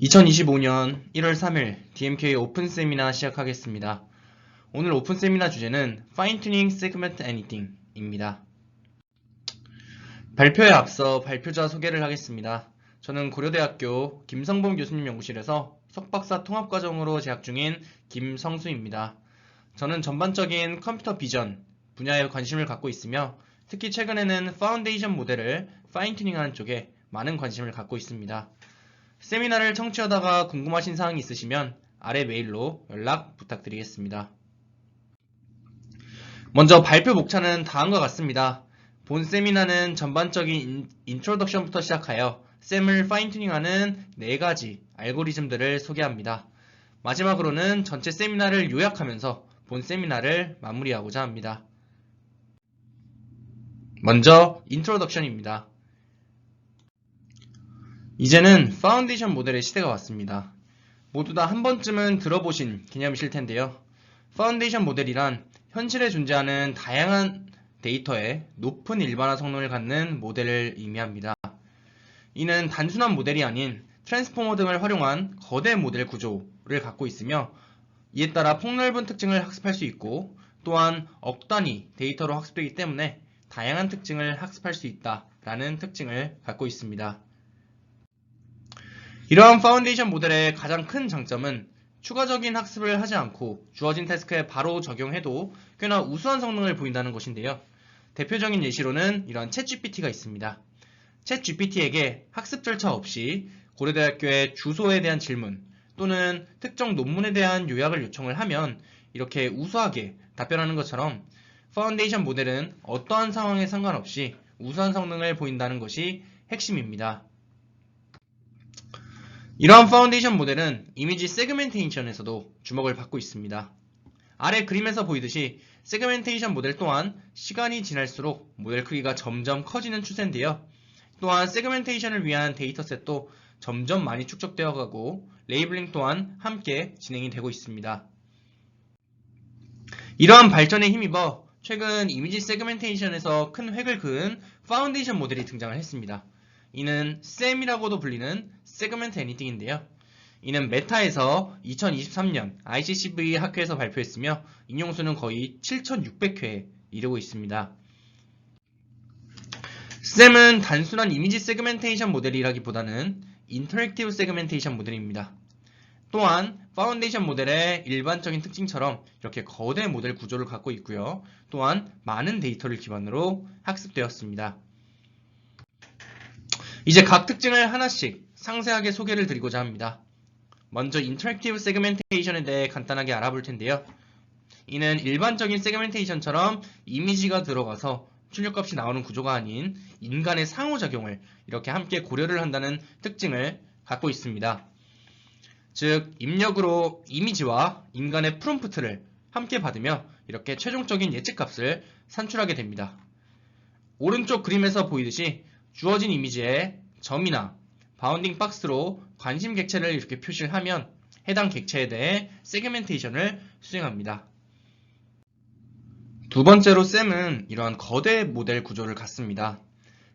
2025년 1월 3일 DMK 오픈 세미나 시작하겠습니다. 오늘 오픈 세미나 주제는 Fine-tuning Segment Anything입니다. 발표에 앞서 발표자 소개를 하겠습니다. 저는 고려대학교 김성범 교수님 연구실에서 석박사 통합과정으로 재학 중인 김성수입니다. 저는 전반적인 컴퓨터 비전 분야에 관심을 갖고 있으며 특히 최근에는 파운데이션 모델을 파인튜닝하는 쪽에 많은 관심을 갖고 있습니다. 세미나를 청취하다가 궁금하신 사항이 있으시면 아래 메일로 연락 부탁드리겠습니다. 먼저 발표 목차는 다음과 같습니다. 본 세미나는 전반적인 인트로덕션부터 시작하여 셈을 파인튜닝하는 4가지 알고리즘들을 소개합니다. 마지막으로는 전체 세미나를 요약하면서 본 세미나를 마무리하고자 합니다. 먼저 인트로덕션입니다. 이제는 파운데이션 모델의 시대가 왔습니다. 모두 다 한 번쯤은 들어보신 개념이실 텐데요. 파운데이션 모델이란 현실에 존재하는 다양한 데이터에 높은 일반화 성능을 갖는 모델을 의미합니다. 이는 단순한 모델이 아닌 트랜스포머 등을 활용한 거대 모델 구조를 갖고 있으며 이에 따라 폭넓은 특징을 학습할 수 있고 또한 억 단위 데이터로 학습되기 때문에 다양한 특징을 학습할 수 있다라는 특징을 갖고 있습니다. 이러한 파운데이션 모델의 가장 큰 장점은 추가적인 학습을 하지 않고 주어진 태스크에 바로 적용해도 꽤나 우수한 성능을 보인다는 것인데요. 대표적인 예시로는 이런 챗GPT가 있습니다. 챗GPT에게 학습 절차 없이 고려대학교의 주소에 대한 질문 또는 특정 논문에 대한 요약을 요청을 하면 이렇게 우수하게 답변하는 것처럼 파운데이션 모델은 어떠한 상황에 상관없이 우수한 성능을 보인다는 것이 핵심입니다. 이러한 파운데이션 모델은 이미지 세그멘테이션에서도 주목을 받고 있습니다. 아래 그림에서 보이듯이 세그멘테이션 모델 또한 시간이 지날수록 모델 크기가 점점 커지는 추세인데요. 또한 세그멘테이션을 위한 데이터셋도 점점 많이 축적되어 가고 레이블링 또한 함께 진행이 되고 있습니다. 이러한 발전에 힘입어 최근 이미지 세그멘테이션에서 큰 획을 그은 파운데이션 모델이 등장을 했습니다. 이는 SEM이라고도 불리는 Segment Anything인데요. 이는 메타에서 2023년 ICCV 학회에서 발표했으며 인용수는 거의 7,600회에 이르고 있습니다. SEM은 단순한 이미지 세그멘테이션 모델이라기보다는 인터랙티브 세그멘테이션 모델입니다. 또한 파운데이션 모델의 일반적인 특징처럼 이렇게 거대 모델 구조를 갖고 있고요. 또한 많은 데이터를 기반으로 학습되었습니다. 이제 각 특징을 하나씩 상세하게 소개를 드리고자 합니다. 먼저 인터랙티브 세그멘테이션에 대해 간단하게 알아볼 텐데요. 이는 일반적인 세그멘테이션처럼 이미지가 들어가서 출력값이 나오는 구조가 아닌 인간의 상호작용을 이렇게 함께 고려를 한다는 특징을 갖고 있습니다. 즉, 입력으로 이미지와 인간의 프롬프트를 함께 받으며 이렇게 최종적인 예측값을 산출하게 됩니다. 오른쪽 그림에서 보이듯이 주어진 이미지에 점이나 바운딩 박스로 관심 객체를 이렇게 표시를 하면 해당 객체에 대해 세그멘테이션을 수행합니다. 두 번째로 셈은 이러한 거대 모델 구조를 갖습니다.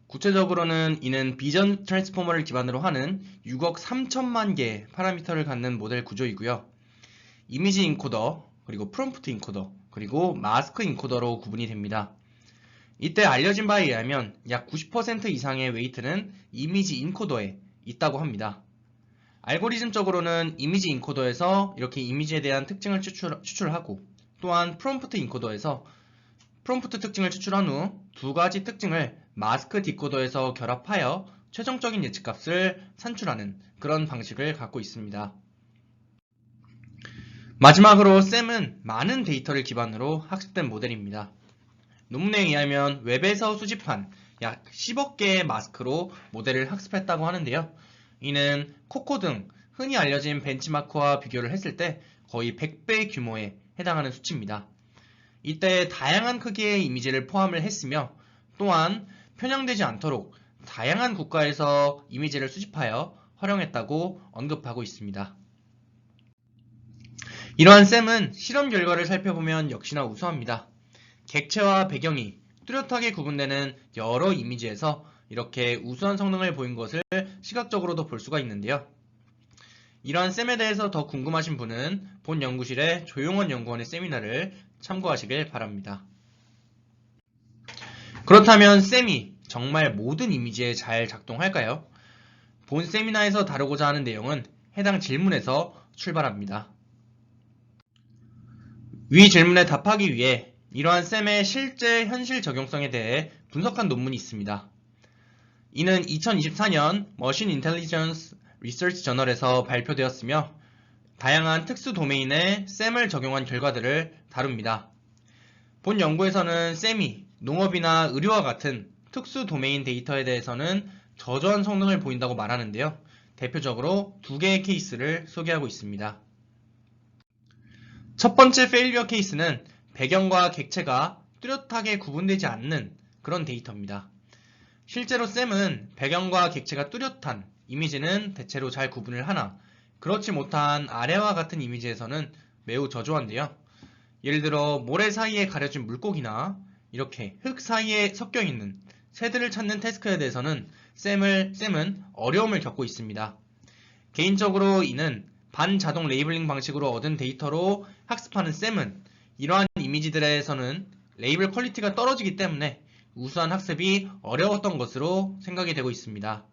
구체적으로는 이는 비전 트랜스포머를 기반으로 하는 6억 3천만 개의 파라미터를 갖는 모델 구조이고요. 이미지 인코더, 그리고 프롬프트 인코더, 그리고 마스크 인코더로 구분이 됩니다. 이때 알려진 바에 의하면 약 90% 이상의 웨이트는 이미지 인코더에 있다고 합니다. 알고리즘적으로는 이미지 인코더에서 이렇게 이미지에 대한 특징을 추출하고 또한 프롬프트 인코더에서 프롬프트 특징을 추출한 후 두 가지 특징을 마스크 디코더에서 결합하여 최종적인 예측값을 산출하는 그런 방식을 갖고 있습니다. 마지막으로 셈은 많은 데이터를 기반으로 학습된 모델입니다. 논문에 의하면 웹에서 수집한 약 10억 개의 마스크로 모델을 학습했다고 하는데요. 이는 코코 등 흔히 알려진 벤치마크와 비교를 했을 때 거의 100배 규모에 해당하는 수치입니다. 이때 다양한 크기의 이미지를 포함을 했으며 또한 편향되지 않도록 다양한 국가에서 이미지를 수집하여 활용했다고 언급하고 있습니다. 이러한 셈은 실험 결과를 살펴보면 역시나 우수합니다. 객체와 배경이 뚜렷하게 구분되는 여러 이미지에서 이렇게 우수한 성능을 보인 것을 시각적으로도 볼 수가 있는데요. 이러한 셈에 대해서 더 궁금하신 분은 본 연구실의 조용원 연구원의 세미나를 참고하시길 바랍니다. 그렇다면 셈이 정말 모든 이미지에 잘 작동할까요? 본 세미나에서 다루고자 하는 내용은 해당 질문에서 출발합니다. 위 질문에 답하기 위해 이러한 셈의 실제 현실 적용성에 대해 분석한 논문이 있습니다. 이는 2024년 머신 인텔리전스 리서치 저널에서 발표되었으며 다양한 특수 도메인에 셈을 적용한 결과들을 다룹니다. 본 연구에서는 셈이 농업이나 의료와 같은 특수 도메인 데이터에 대해서는 저조한 성능을 보인다고 말하는데요. 대표적으로 두 개의 케이스를 소개하고 있습니다. 첫 번째 페일리어 케이스는 배경과 객체가 뚜렷하게 구분되지 않는 그런 데이터입니다. 실제로 셈은 배경과 객체가 뚜렷한 이미지는 대체로 잘 구분을 하나 그렇지 못한 아래와 같은 이미지에서는 매우 저조한데요. 예를 들어 모래 사이에 가려진 물고기나 이렇게 흙 사이에 섞여 있는 새들을 찾는 태스크에 대해서는 셈은 어려움을 겪고 있습니다. 개인적으로 이는 반자동 레이블링 방식으로 얻은 데이터로 학습하는 셈은 이러한 이미지들에서는 레이블 퀄리티가 떨어지기 때문에 우수한 학습이 어려웠던 것으로 생각이 되고 있습니다.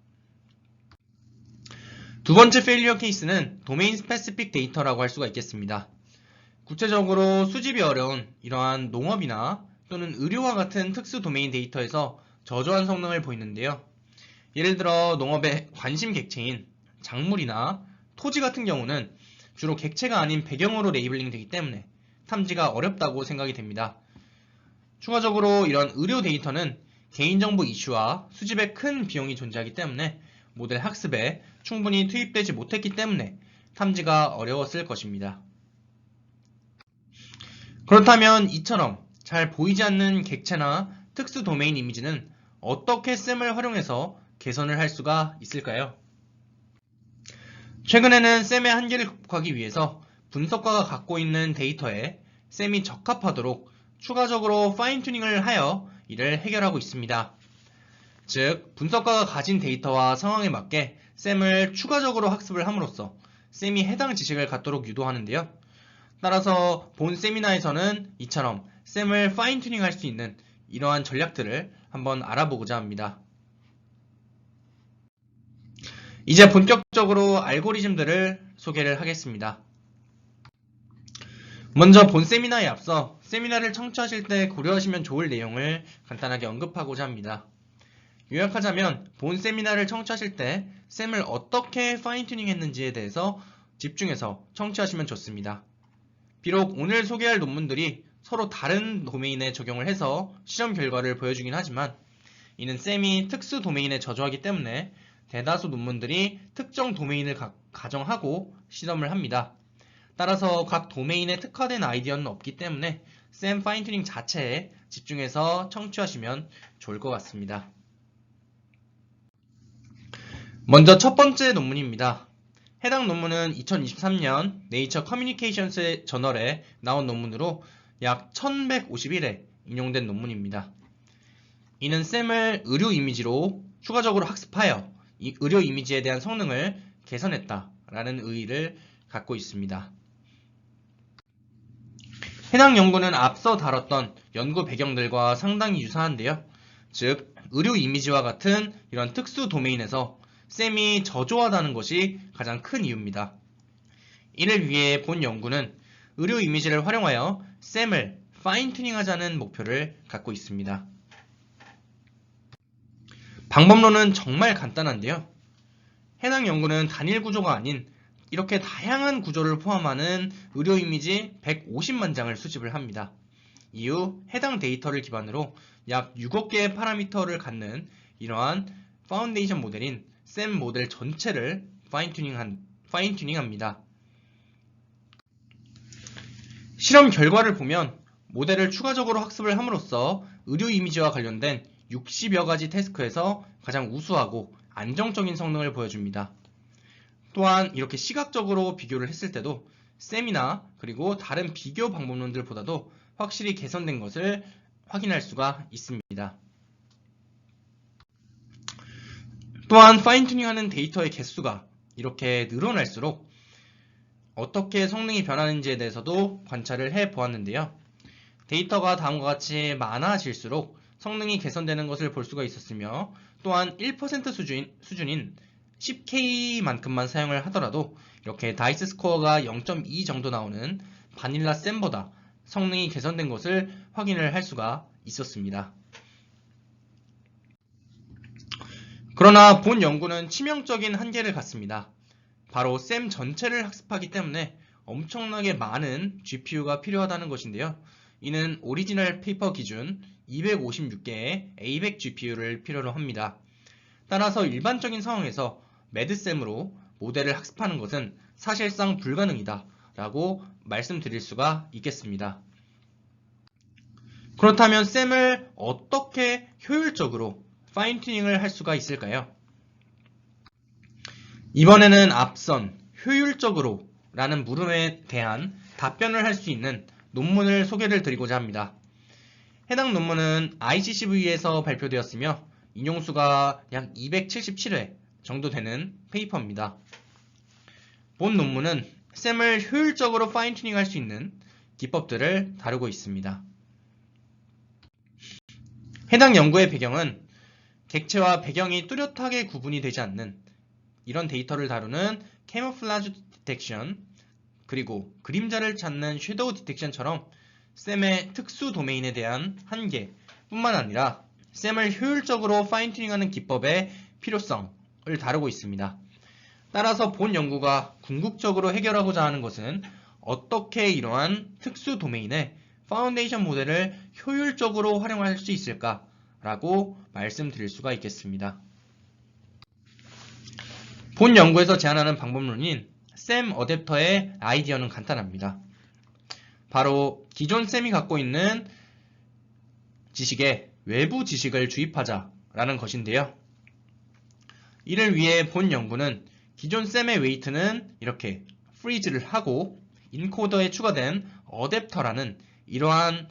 두 번째 페일리어 케이스는 도메인 스페시픽 데이터라고 할 수가 있겠습니다. 구체적으로 수집이 어려운 이러한 농업이나 또는 의료와 같은 특수 도메인 데이터에서 저조한 성능을 보이는데요. 예를 들어 농업의 관심 객체인 작물이나 토지 같은 경우는 주로 객체가 아닌 배경으로 레이블링 되기 때문에 탐지가 어렵다고 생각이 됩니다. 추가적으로 이런 의료 데이터는 개인정보 이슈와 수집에 큰 비용이 존재하기 때문에 모델 학습에 충분히 투입되지 못했기 때문에 탐지가 어려웠을 것입니다. 그렇다면 이처럼 잘 보이지 않는 객체나 특수 도메인 이미지는 어떻게 셈을 활용해서 개선을 할 수가 있을까요? 최근에는 셈의 한계를 극복하기 위해서 분석가가 갖고 있는 데이터에 셈이 적합하도록 추가적으로 파인 튜닝을 하여 이를 해결하고 있습니다. 즉, 분석가가 가진 데이터와 상황에 맞게 셈을 추가적으로 학습을 함으로써 셈이 해당 지식을 갖도록 유도하는데요. 따라서 본 세미나에서는 이처럼 셈을 파인 튜닝 할 수 있는 이러한 전략들을 한번 알아보고자 합니다. 이제 본격적으로 알고리즘들을 소개를 하겠습니다. 먼저 본 세미나에 앞서 세미나를 청취하실 때 고려하시면 좋을 내용을 간단하게 언급하고자 합니다. 요약하자면 본 세미나를 청취하실 때 셈을 어떻게 파인 튜닝 했는지에 대해서 집중해서 청취하시면 좋습니다. 비록 오늘 소개할 논문들이 서로 다른 도메인에 적용을 해서 실험 결과를 보여주긴 하지만 이는 셈이 특수 도메인에 저조하기 때문에 대다수 논문들이 특정 도메인을 가정하고 실험을 합니다. 따라서 각 도메인에 특화된 아이디어는 없기 때문에 셈 파인 튜닝 자체에 집중해서 청취하시면 좋을 것 같습니다. 먼저 첫 번째 논문입니다. 해당 논문은 2023년 네이처 커뮤니케이션스 저널에 나온 논문으로 약 1151회 인용된 논문입니다. 이는 셈을 의료 이미지로 추가적으로 학습하여 이 의료 이미지에 대한 성능을 개선했다라는 의의를 갖고 있습니다. 해당 연구는 앞서 다뤘던 연구 배경들과 상당히 유사한데요. 즉, 의료 이미지와 같은 이런 특수 도메인에서 셈이 저조하다는 것이 가장 큰 이유입니다. 이를 위해 본 연구는 의료 이미지를 활용하여 셈을 파인 튜닝하자는 목표를 갖고 있습니다. 방법론은 정말 간단한데요. 해당 연구는 단일 구조가 아닌 이렇게 다양한 구조를 포함하는 의료 이미지 150만 장을 수집을 합니다. 이후 해당 데이터를 기반으로 약 6억 개의 파라미터를 갖는 이러한 파운데이션 모델인 셈 모델 전체를 파인 튜닝합니다. 실험 결과를 보면 모델을 추가적으로 학습을 함으로써 의료 이미지와 관련된 60여 가지 태스크에서 가장 우수하고 안정적인 성능을 보여줍니다. 또한 이렇게 시각적으로 비교를 했을 때도 셈이나 그리고 다른 비교 방법론들보다도 확실히 개선된 것을 확인할 수가 있습니다. 또한 파인 튜닝하는 데이터의 개수가 이렇게 늘어날수록 어떻게 성능이 변하는지에 대해서도 관찰을 해 보았는데요. 데이터가 다음과 같이 많아질수록 성능이 개선되는 것을 볼 수가 있었으며, 또한 1% 수준인 10K만큼만 사용을 하더라도 이렇게 다이스 스코어가 0.2 정도 나오는 바닐라 샘보다 성능이 개선된 것을 확인을 할 수가 있었습니다. 그러나 본 연구는 치명적인 한계를 갖습니다. 바로 샘 전체를 학습하기 때문에 엄청나게 많은 GPU가 필요하다는 것인데요. 이는 오리지널 페이퍼 기준 256개의 A100 GPU를 필요로 합니다. 따라서 일반적인 상황에서 매드샘으로 모델을 학습하는 것은 사실상 불가능이다 라고 말씀드릴 수가 있겠습니다. 그렇다면 샘을 어떻게 효율적으로 파인 튜닝을 할 수가 있을까요? 이번에는 앞선 효율적으로 라는 물음에 대한 답변을 할 수 있는 논문을 소개를 드리고자 합니다. 해당 논문은 ICCV에서 발표되었으며 인용수가 약 277회 정도 되는 페이퍼입니다. 본 논문은 샘을 효율적으로 파인 튜닝할 수 있는 기법들을 다루고 있습니다. 해당 연구의 배경은 객체와 배경이 뚜렷하게 구분이 되지 않는 이런 데이터를 다루는 캐모플라주 디텍션, 그리고 그림자를 찾는 섀도우 디텍션처럼 샘의 특수 도메인에 대한 한계 뿐만 아니라 샘을 효율적으로 파인 튜닝하는 기법의 필요성을 다루고 있습니다. 따라서 본 연구가 궁극적으로 해결하고자 하는 것은 어떻게 이러한 특수 도메인의 파운데이션 모델을 효율적으로 활용할 수 있을까라고 말씀드릴 수가 있겠습니다. 본 연구에서 제안하는 방법론인 샘 어댑터의 아이디어는 간단합니다. 바로 기존 샘이 갖고 있는 지식에 외부 지식을 주입하자라는 것인데요. 이를 위해 본 연구는 기존 샘의 웨이트는 이렇게 프리즈를 하고 인코더에 추가된 어댑터라는 이러한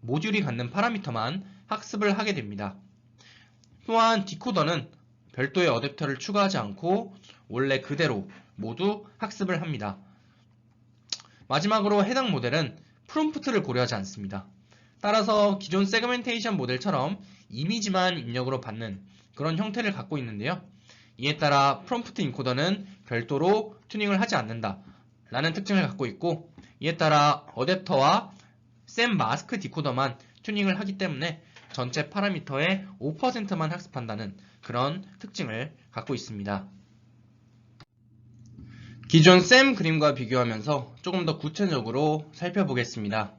모듈이 갖는 파라미터만 학습을 하게 됩니다. 또한 디코더는 별도의 어댑터를 추가하지 않고 원래 그대로 모두 학습을 합니다. 마지막으로 해당 모델은 프롬프트를 고려하지 않습니다. 따라서 기존 세그멘테이션 모델처럼 이미지만 입력으로 받는 그런 형태를 갖고 있는데요. 이에 따라 프롬프트 인코더는 별도로 튜닝을 하지 않는다 라는 특징을 갖고 있고, 이에 따라 어댑터와 샘 마스크 디코더만 튜닝을 하기 때문에 전체 파라미터의 5%만 학습한다는 그런 특징을 갖고 있습니다. 기존 샘 그림과 비교하면서 조금 더 구체적으로 살펴보겠습니다.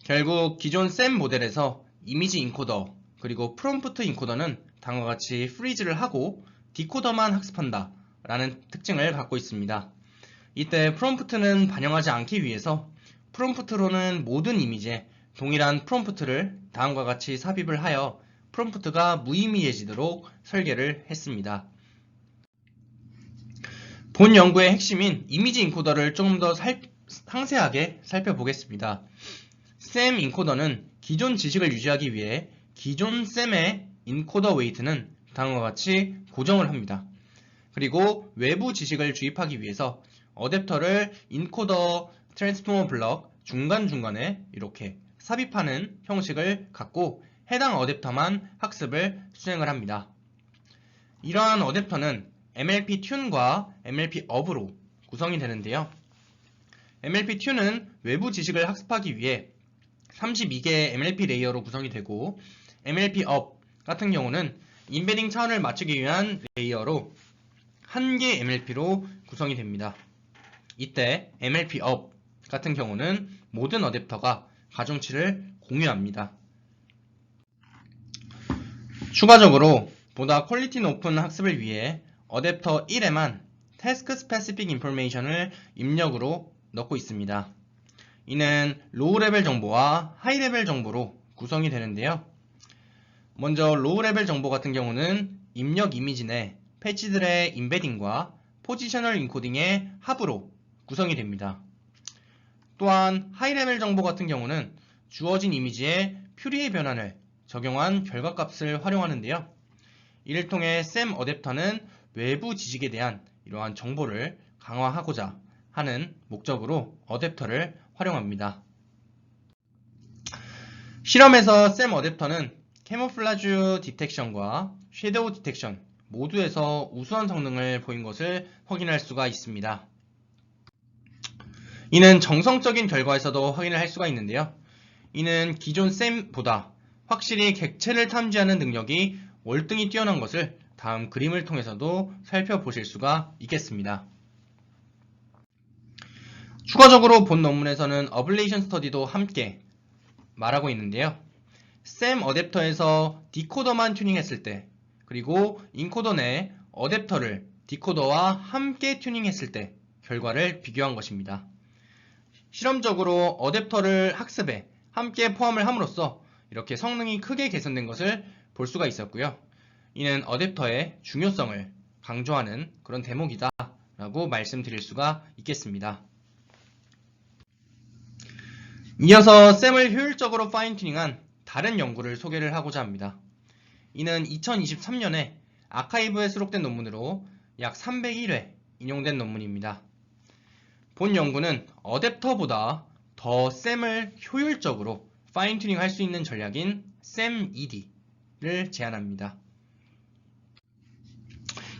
결국 기존 샘 모델에서 이미지 인코더 그리고 프롬프트 인코더는 다음과 같이 프리즈를 하고 디코더만 학습한다 라는 특징을 갖고 있습니다. 이때 프롬프트는 반영하지 않기 위해서 프롬프트로는 모든 이미지에 동일한 프롬프트를 다음과 같이 삽입을 하여 프롬프트가 무의미해지도록 설계를 했습니다. 본 연구의 핵심인 이미지 인코더를 조금 더 상세하게 살펴보겠습니다. 샘 인코더는 기존 지식을 유지하기 위해 기존 샘의 인코더 웨이트는 다음과 같이 고정을 합니다. 그리고 외부 지식을 주입하기 위해서 어댑터를 인코더 트랜스포머 블럭 중간중간에 이렇게 삽입하는 형식을 갖고 해당 어댑터만 학습을 수행을 합니다. 이러한 어댑터는 MLP 튠과 MLP 업으로 구성이 되는데요. MLP 튠은 외부 지식을 학습하기 위해 32개의 MLP 레이어로 구성이 되고, MLP 업 같은 경우는 인베딩 차원을 맞추기 위한 레이어로 1개 MLP로 구성이 됩니다. 이때 MLP 업 같은 경우는 모든 어댑터가 가중치를 공유합니다. 추가적으로 보다 퀄리티 높은 학습을 위해 어댑터 1에만 태스크 스페시픽 인포메이션을 입력으로 넣고 있습니다. 이는 로우 레벨 정보와 하이 레벨 정보로 구성이 되는데요. 먼저 로우 레벨 정보 같은 경우는 입력 이미지 내 패치들의 인베딩과 포지셔널 인코딩의 합으로 구성이 됩니다. 또한 하이 레벨 정보 같은 경우는 주어진 이미지에 퓨리의 변환을 적용한 결과값을 활용하는데요. 이를 통해 샘 어댑터는 외부 지식에 대한 이러한 정보를 강화하고자 하는 목적으로 어댑터를 활용합니다. 실험에서 샘 어댑터는 캐모플라주 디텍션과 섀도우 디텍션 모두에서 우수한 성능을 보인 것을 확인할 수가 있습니다. 이는 정성적인 결과에서도 확인을 할 수가 있는데요. 이는 기존 샘보다 확실히 객체를 탐지하는 능력이 월등히 뛰어난 것을 다음 그림을 통해서도 살펴보실 수가 있겠습니다. 추가적으로 본 논문에서는 어블레이션 스터디도 함께 말하고 있는데요. 샘 어댑터에서 디코더만 튜닝했을 때, 그리고 인코더 내 어댑터를 디코더와 함께 튜닝했을 때 결과를 비교한 것입니다. 실험적으로 어댑터를 학습에 함께 포함을 함으로써 이렇게 성능이 크게 개선된 것을 볼 수가 있었고요. 이는 어댑터의 중요성을 강조하는 그런 대목이다 라고 말씀드릴 수가 있겠습니다. 이어서 샘을 효율적으로 파인 튜닝한 다른 연구를 소개를 하고자 합니다. 이는 2023년에 아카이브에 수록된 논문으로 약 301회 인용된 논문입니다. 본 연구는 어댑터보다 더 샘을 효율적으로 파인 튜닝 할 수 있는 전략인 SAM-ED를 제안합니다.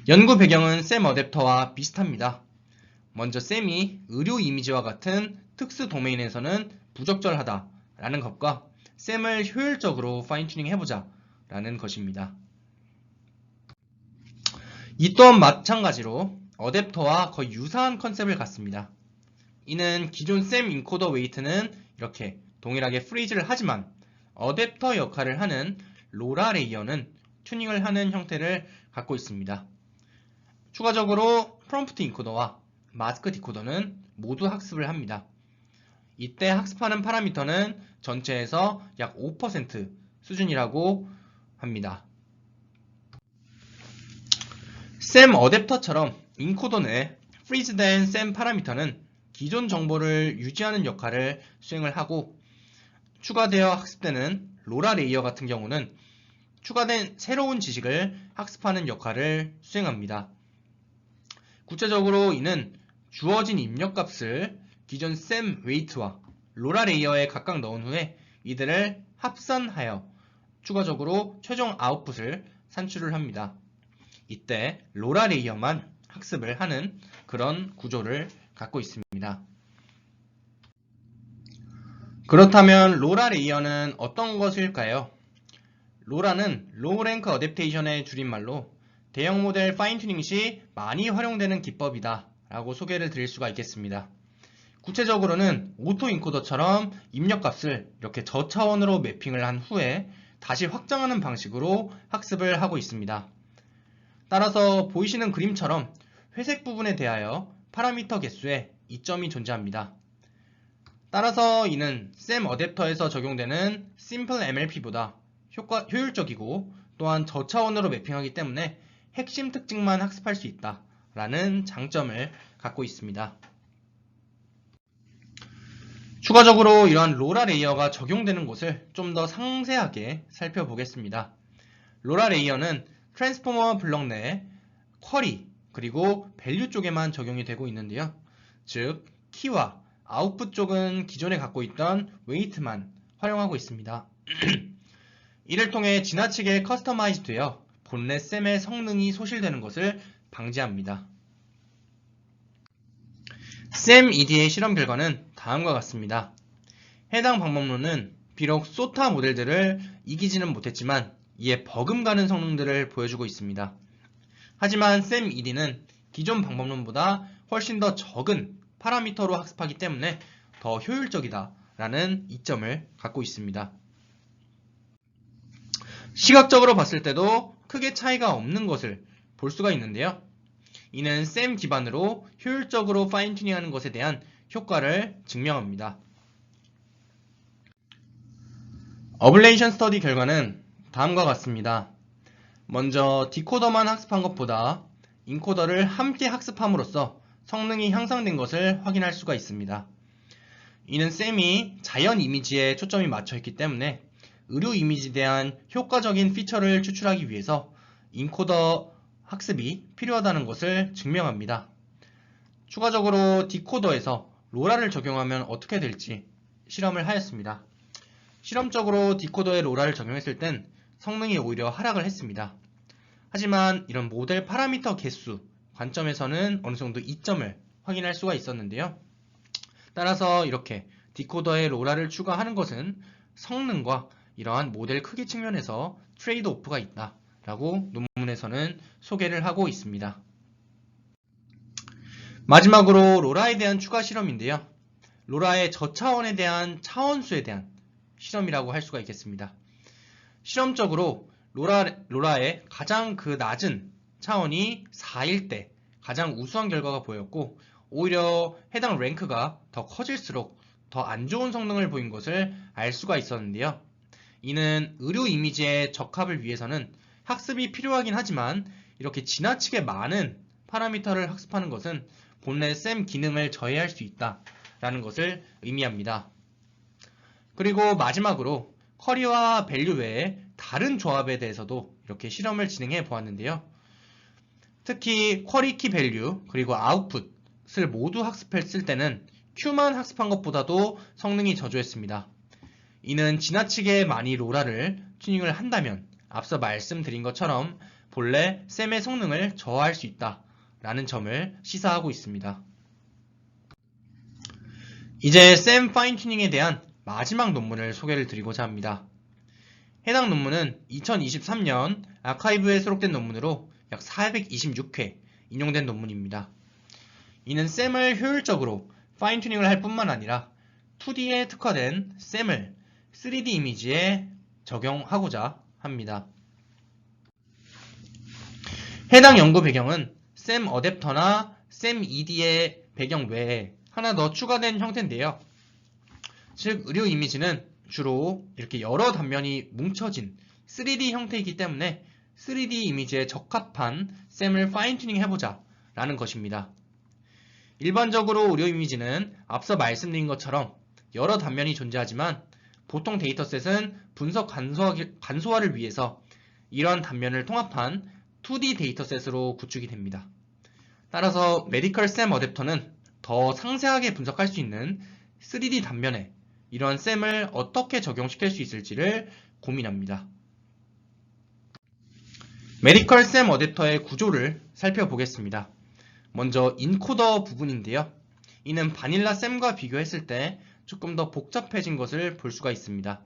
연구 배경은 샘 어댑터와 비슷합니다. 먼저 샘이 의료 이미지와 같은 특수 도메인에서는 부적절하다라는 것과 샘을 효율적으로 파인 튜닝 해보자 라는 것입니다. 이 또한 마찬가지로 어댑터와 거의 유사한 컨셉을 갖습니다. 이는 기존 샘 인코더 웨이트는 이렇게 동일하게 프리즈를 하지만 어댑터 역할을 하는 로라 레이어는 튜닝을 하는 형태를 갖고 있습니다. 추가적으로 프롬프트 인코더와 마스크 디코더는 모두 학습을 합니다. 이때 학습하는 파라미터는 전체에서 약 5% 수준이라고 합니다. 샘 어댑터처럼 인코더 내 프리즈된 샘 파라미터는 기존 정보를 유지하는 역할을 수행을 하고, 추가되어 학습되는 로라 레이어 같은 경우는 추가된 새로운 지식을 학습하는 역할을 수행합니다. 구체적으로 이는 주어진 입력값을 기존 샘 웨이트와 로라 레이어에 각각 넣은 후에 이들을 합산하여 추가적으로 최종 아웃풋을 산출을 합니다. 이때 로라 레이어만 학습을 하는 그런 구조를 갖고 있습니다. 그렇다면 로라 레이어는 어떤 것일까요? 로라는 로우 랭크 어댑테이션의 줄임말로 대형 모델 파인 튜닝 시 많이 활용되는 기법이다 라고 소개를 드릴 수가 있겠습니다. 구체적으로는 오토 인코더처럼 입력값을 이렇게 저차원으로 매핑을 한 후에 다시 확장하는 방식으로 학습을 하고 있습니다. 따라서 보이시는 그림처럼 회색 부분에 대하여 파라미터 개수에 이점이 존재합니다. 따라서 이는 샘 어댑터에서 적용되는 심플 MLP보다 효율적이고 또한 저차원으로 매핑하기 때문에 핵심 특징만 학습할 수 있다 라는 장점을 갖고 있습니다. 추가적으로 이러한 로라 레이어가 적용되는 곳을 좀 더 상세하게 살펴보겠습니다. 로라 레이어는 트랜스포머 블록 내 쿼리 그리고 밸류 쪽에만 적용이 되고 있는데요. 즉 키와 아웃풋 쪽은 기존에 갖고 있던 웨이트만 활용하고 있습니다. 이를 통해 지나치게 커스터마이즈 되어 본래 샘의 성능이 소실되는 것을 방지합니다. SAM-ED의 실험 결과는 다음과 같습니다. 해당 방법론은 비록 소타 모델들을 이기지는 못했지만 이에 버금가는 성능들을 보여주고 있습니다. 하지만 SAM-ED는 기존 방법론보다 훨씬 더 적은 파라미터로 학습하기 때문에 더 효율적이다 라는 이점을 갖고 있습니다. 시각적으로 봤을 때도 크게 차이가 없는 것을 볼 수가 있는데요. 이는 샘 기반으로 효율적으로 파인 튜닝하는 것에 대한 효과를 증명합니다. 어블레이션 스터디 결과는 다음과 같습니다. 먼저 디코더만 학습한 것보다 인코더를 함께 학습함으로써 성능이 향상된 것을 확인할 수가 있습니다. 이는 샘이 자연 이미지에 초점이 맞춰 있기 때문에 의료 이미지에 대한 효과적인 피처를 추출하기 위해서 인코더 학습이 필요하다는 것을 증명합니다. 추가적으로 디코더에서 로라를 적용하면 어떻게 될지 실험을 하였습니다. 실험적으로 디코더에 로라를 적용했을 땐 성능이 오히려 하락을 했습니다. 하지만 이런 모델 파라미터 개수 관점에서는 어느 정도 이점을 확인할 수가 있었는데요. 따라서 이렇게 디코더에 로라를 추가하는 것은 성능과 이러한 모델 크기 측면에서 트레이드 오프가 있다라고 논문에서는 소개를 하고 있습니다. 마지막으로 로라에 대한 추가 실험인데요. 로라의 저차원에 대한 차원수에 대한 실험이라고 할 수가 있겠습니다. 실험적으로 로라의 가장 낮은 차원이 4일 때 가장 우수한 결과가 보였고, 오히려 해당 랭크가 더 커질수록 더 안 좋은 성능을 보인 것을 알 수가 있었는데요. 이는 의료 이미지의 적합을 위해서는 학습이 필요하긴 하지만 이렇게 지나치게 많은 파라미터를 학습하는 것은 본래 셈 기능을 저해할 수 있다라는 것을 의미합니다. 그리고 마지막으로 쿼리와 밸류 외에 다른 조합에 대해서도 이렇게 실험을 진행해 보았는데요. 특히 쿼리 키 밸류 그리고 아웃풋을 모두 학습했을 때는 Q만 학습한 것보다도 성능이 저조했습니다. 이는 지나치게 많이 로라를 튜닝을 한다면 앞서 말씀드린 것처럼 본래 셈의 성능을 저하할 수 있다라는 점을 시사하고 있습니다. 이제 셈 파인 튜닝에 대한 마지막 논문을 소개를 드리고자 합니다. 해당 논문은 2023년 아카이브에 수록된 논문으로 약 426회 인용된 논문입니다. 이는 셈을 효율적으로 파인 튜닝을 할 뿐만 아니라 2D에 특화된 셈을 3D 이미지에 적용하고자 합니다. 해당 연구 배경은 셈 어댑터나 셈 ED의 배경 외에 하나 더 추가된 형태인데요. 즉, 의료 이미지는 주로 이렇게 여러 단면이 뭉쳐진 3D 형태이기 때문에 3D 이미지에 적합한 셈을 파인 튜닝 해보자 라는 것입니다. 일반적으로 의료 이미지는 앞서 말씀드린 것처럼 여러 단면이 존재하지만 보통 데이터셋은 분석 간소화를 위해서 이러한 단면을 통합한 2D 데이터셋으로 구축이 됩니다. 따라서 메디컬 셈 어댑터는 더 상세하게 분석할 수 있는 3D 단면에 이러한 셈을 어떻게 적용시킬 수 있을지를 고민합니다. 메디컬 셈 어댑터의 구조를 살펴보겠습니다. 먼저 인코더 부분인데요. 이는 바닐라 셈과 비교했을 때 조금 더 복잡해진 것을 볼 수가 있습니다.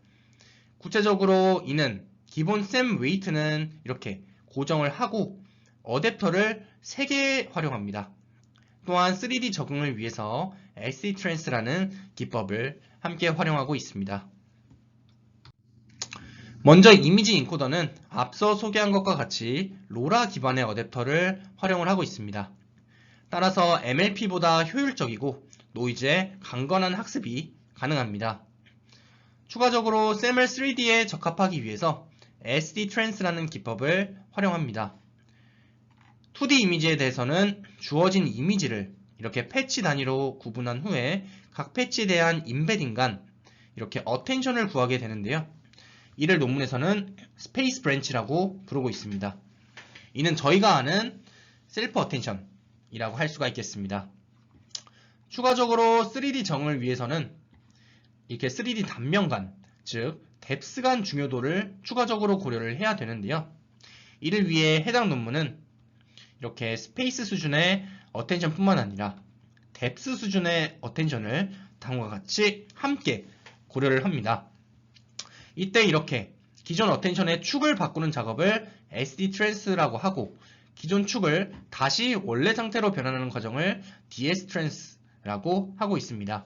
구체적으로 이는 기본 셈 웨이트는 이렇게 고정을 하고 어댑터를 3개 활용합니다. 또한 3D 적응을 위해서 SCTrans라는 기법을 함께 활용하고 있습니다. 먼저 이미지 인코더는 앞서 소개한 것과 같이 로라 기반의 어댑터를 활용을 하고 있습니다. 따라서 MLP보다 효율적이고 노이즈에 강건한 학습이 가능합니다. 추가적으로 셈을 3D에 적합하기 위해서 SCTrans라는 기법을 활용합니다. 2D 이미지에 대해서는 주어진 이미지를 이렇게 패치 단위로 구분한 후에 각 패치에 대한 임베딩 간 이렇게 어텐션을 구하게 되는데요. 이를 논문에서는 스페이스 브랜치라고 부르고 있습니다. 이는 저희가 아는 셀프 어텐션이라고 할 수가 있겠습니다. 추가적으로 3D 정을 위해서는 이렇게 3D 단면 간, 즉 뎁스 간 중요도를 추가적으로 고려를 해야 되는데요. 이를 위해 해당 논문은 이렇게 스페이스 수준의 어텐션 뿐만 아니라 뎁스 수준의 어텐션을 다음과 같이 함께 고려를 합니다. 이때 이렇게 기존 어텐션의 축을 바꾸는 작업을 SCTrans라고 하고 기존 축을 다시 원래 상태로 변환하는 과정을 DSTrans라고 하고 있습니다.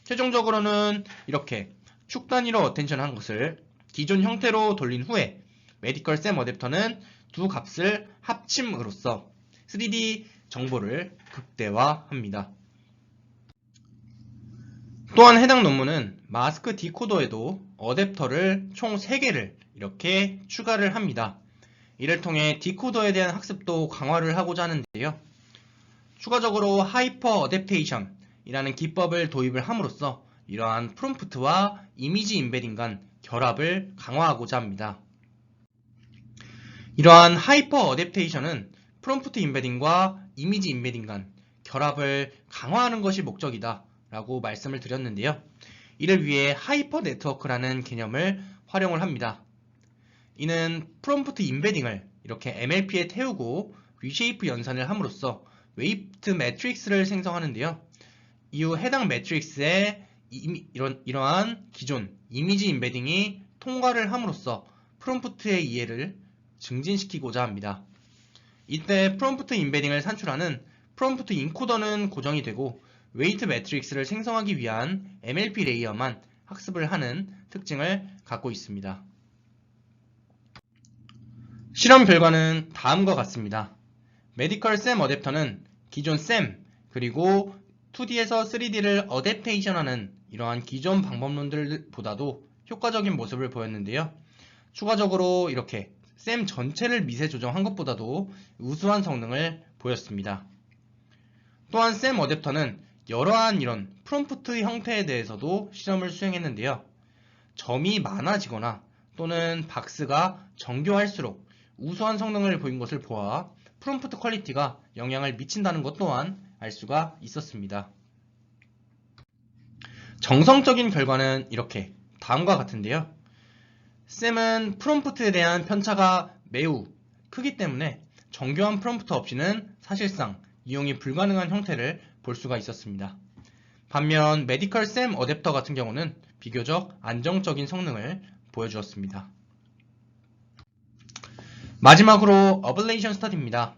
최종적으로는 이렇게 축 단위로 어텐션 한 것을 기존 형태로 돌린 후에 메디컬 셈 어댑터는 두 값을 합침으로써 3D 정보를 극대화합니다. 또한 해당 논문은 마스크 디코더에도 어댑터를 총 3개를 이렇게 추가를 합니다. 이를 통해 디코더에 대한 학습도 강화를 하고자 하는데요. 추가적으로 하이퍼 어댑테이션 이라는 기법을 도입을 함으로써 이러한 프롬프트와 이미지 임베딩 간 결합을 강화하고자 합니다. 이러한 하이퍼 어댑테이션은 프롬프트 임베딩과 이미지 임베딩 간 결합을 강화하는 것이 목적이다 라고 말씀을 드렸는데요. 이를 위해 하이퍼 네트워크라는 개념을 활용을 합니다. 이는 프롬프트 임베딩을 이렇게 MLP에 태우고 리쉐이프 연산을 함으로써 웨이트 매트릭스를 생성하는데요. 이후 해당 매트릭스에 이러한 기존 이미지 임베딩이 통과를 함으로써 프롬프트의 이해를 증진시키고자 합니다. 이때 프롬프트 임베딩을 산출하는 프롬프트 인코더는 고정이 되고 웨이트 매트릭스를 생성하기 위한 MLP 레이어만 학습을 하는 특징을 갖고 있습니다. 실험 결과는 다음과 같습니다. 메디컬 셈 어댑터는 기존 셈 그리고 2D에서 3D를 어댑테이션하는 이러한 기존 방법론들보다도 효과적인 모습을 보였는데요. 추가적으로 이렇게 셈 전체를 미세 조정한 것보다도 우수한 성능을 보였습니다. 또한 셈 어댑터는 여러한 이런 프롬프트 형태에 대해서도 실험을 수행했는데요. 점이 많아지거나 또는 박스가 정교할수록 우수한 성능을 보인 것을 보아 프롬프트 퀄리티가 영향을 미친다는 것 또한 알 수가 있었습니다. 정성적인 결과는 이렇게 다음과 같은데요. 셈은 프롬프트에 대한 편차가 매우 크기 때문에 정교한 프롬프트 없이는 사실상 이용이 불가능한 형태를 볼 수가 있었습니다. 반면 메디컬 셈 어댑터 같은 경우는 비교적 안정적인 성능을 보여주었습니다. 마지막으로 어블레이션 스터디입니다.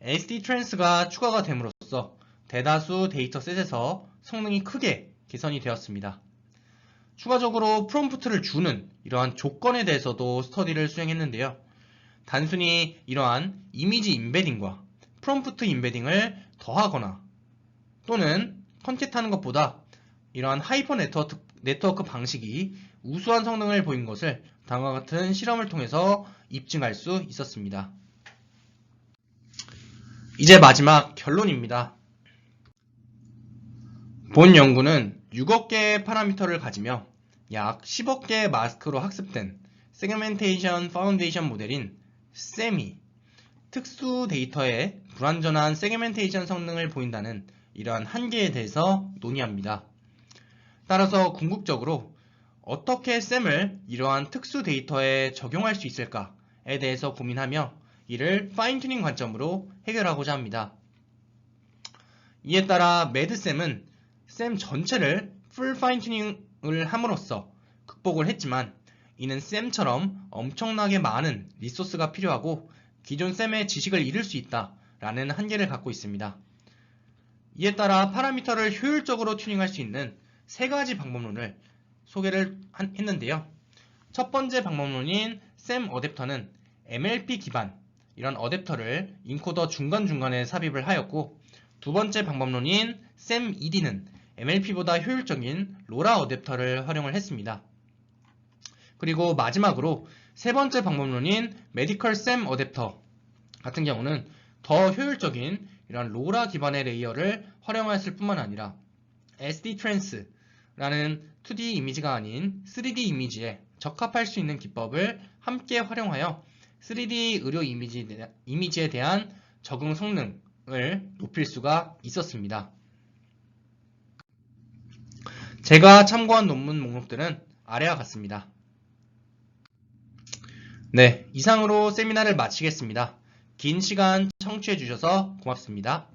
SD 트랜스가 추가가 됨으로써 대다수 데이터셋에서 성능이 크게 개선이 되었습니다. 추가적으로 프롬프트를 주는 이러한 조건에 대해서도 스터디를 수행했는데요. 단순히 이러한 이미지 임베딩과 프롬프트 임베딩을 더하거나 또는 컨캣하는 것보다 이러한 하이퍼 네트워크 방식이 우수한 성능을 보인 것을 다음과 같은 실험을 통해서 입증할 수 있었습니다. 이제 마지막 결론입니다. 본 연구는 6억 개의 파라미터를 가지며 약 10억 개의 마스크로 학습된 세그멘테이션 파운데이션 모델인 셈이 특수 데이터의 불완전한 세그멘테이션 성능을 보인다는 이러한 한계에 대해서 논의합니다. 따라서 궁극적으로 어떻게 셈을 이러한 특수 데이터에 적용할 수 있을까에 대해서 고민하며 이를 파인튜닝 관점으로 해결하고자 합니다. 이에 따라 매드셈은 셈 전체를 풀 파인튜닝을 함으로써 극복을 했지만 이는 셈처럼 엄청나게 많은 리소스가 필요하고 기존 셈의 지식을 잃을 수 있다라는 한계를 갖고 있습니다. 이에 따라 파라미터를 효율적으로 튜닝할 수 있는 세 가지 방법론을 소개를 했는데요. 첫 번째 방법론인 셈 어댑터는 MLP 기반 이런 어댑터를 인코더 중간중간에 삽입을 하였고, 두 번째 방법론인 셈 ED는 MLP보다 효율적인 로라 어댑터를 활용을 했습니다. 그리고 마지막으로 세 번째 방법론인 메디컬 셈 어댑터 같은 경우는 더 효율적인 이런 로라 기반의 레이어를 활용했을 뿐만 아니라 SD 트랜스라는 2D 이미지가 아닌 3D 이미지에 적합할 수 있는 기법을 함께 활용하여 3D 의료 이미지에 대한 적응 성능을 높일 수가 있었습니다. 제가 참고한 논문 목록들은 아래와 같습니다. 네, 이상으로 세미나를 마치겠습니다. 긴 시간 청취해 주셔서 고맙습니다.